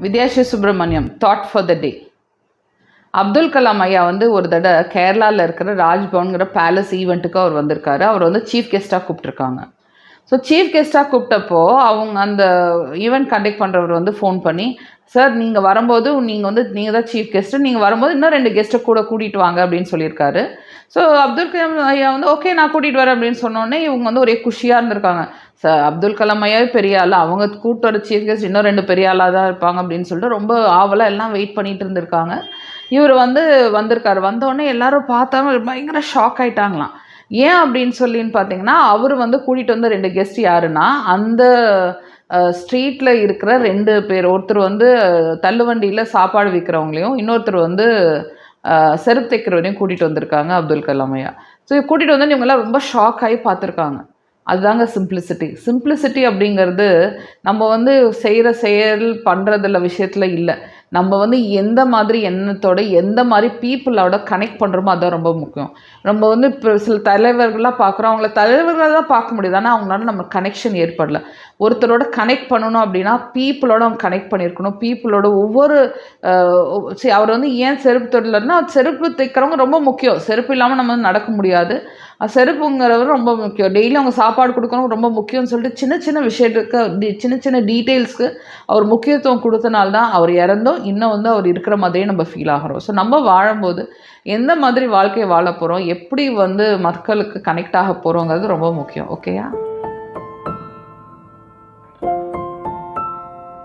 Vidyasri Subramaniam thought for the day. Abdul Kalam ஐயா வந்து ஒரு தடவை கேரளாவில் இருக்கிற ராஜ்பவன்கிற பேலஸ் ஈவெண்ட்டுக்கு அவர் வந்திருக்காரு. அவர் வந்து சீஃப் கெஸ்ட்டாக கூப்பிட்ருக்காங்க. ஸோ சீஃப் கெஸ்ட்டாக கூப்பிட்டப்போ அவங்க அந்த ஈவெண்ட் கண்டக்ட் பண்ணுறவர் வந்து ஃபோன் பண்ணி, சார் நீங்கள் வரும்போது நீங்கள் தான் சீஃப் கெஸ்ட்டு, நீங்கள் வரும்போது இன்னும் 2 கெஸ்ட்டை கூட்டிகிட்டு வாங்க அப்படின்னு சொல்லியிருக்காரு. ஸோ அப்துல் கலாம் ஐயா வந்து ஓகே நான் கூட்டிகிட்டு வரேன் அப்படின்னு சொன்னோடனே இவங்க வந்து ஒரே குஷியாக இருந்திருக்காங்க. சார் அப்துல் கலாம் ஐயாவே பெரிய ஆள், அவங்க கூப்பிட்டு வர சீஃப் கெஸ்ட் இன்னும் 2 பெரிய ஆளாக தான் இருப்பாங்க அப்படின்னு சொல்லிட்டு ரொம்ப ஆவலாக எல்லாம் வெயிட் பண்ணிட்டு இருந்திருக்காங்க. இவர் வந்து வந்திருக்காரு. வந்தோடனே எல்லாரும் பார்த்தாங்க, பயங்கர ஷாக் ஆகிட்டாங்களாம். ஏன் அப்படின்னு சொல்லின்னு பார்த்தீங்கன்னா, அவர் வந்து கூட்டிகிட்டு வந்த 2 கெஸ்ட் யாருன்னா, அந்த ஸ்ட்ரீட்டில் இருக்கிற 2 பேர். ஒருத்தர் வந்து தள்ளுவண்டியில் சாப்பாடு விற்கிறவங்களையும், இன்னொருத்தர் வந்து செருப்பு தைக்கிறவரையும் கூட்டிகிட்டு வந்திருக்காங்க அப்துல் கலாம் ஐயா. ஸோ கூட்டிகிட்டு வந்து இவங்கெல்லாம் ரொம்ப ஷாக் ஆகி பார்த்துருக்காங்க. அதுதாங்க சிம்பிளிசிட்டி அப்படிங்கிறது நம்ம வந்து செய்கிற செயல் பண்ணுறதில்ல விஷயத்தில் இல்லை. நம்ம வந்து எந்த மாதிரி எண்ணத்தோட எந்த மாதிரி பீப்புளோட கனெக்ட் பண்ணுறோமோ அதுதான் ரொம்ப முக்கியம். நம்ம வந்து இப்போ சில தலைவர்களாக பார்க்குறோம், அவங்கள தலைவர்களாக தான் பார்க்க முடியுது, ஆனால் அவங்களால நம்ம கனெக்ஷன் ஏற்படல. ஒருத்தரோட கனெக்ட் பண்ணணும் அப்படின்னா பீப்புளோட அவங்க கனெக்ட் பண்ணியிருக்கணும். பீப்புளோட ஒவ்வொரு அவர் வந்து ஏன் செருப்பு தொழிலர்னா, செருப்பு தைக்கிறவங்க ரொம்ப முக்கியம். செருப்பு இல்லாமல் நம்ம வந்து நடக்க முடியாது. செருப்புங்கிறவர் ரொம்ப முக்கியம். டெய்லி அவங்க சாப்பாடு கொடுக்கணும் ரொம்ப முக்கியம்னு சொல்லிட்டு சின்ன சின்ன விஷயத்துக்கு சின்ன டீட்டெயில்ஸ்க்கு அவர் முக்கியத்துவம் கொடுத்தனால தான் அவர் இறந்தும் இன்னும் வந்து அவர் இருக்கிற மாதிரியே நம்ம ஃபீல் ஆகிறோம். ஸோ நம்ம வாழும்போது எந்த மாதிரி வாழ்க்கையை வாழ போகிறோம், எப்படி வந்து மக்களுக்கு கனெக்ட் ஆக போகிறோங்கிறது ரொம்ப முக்கியம். ஓகேயா?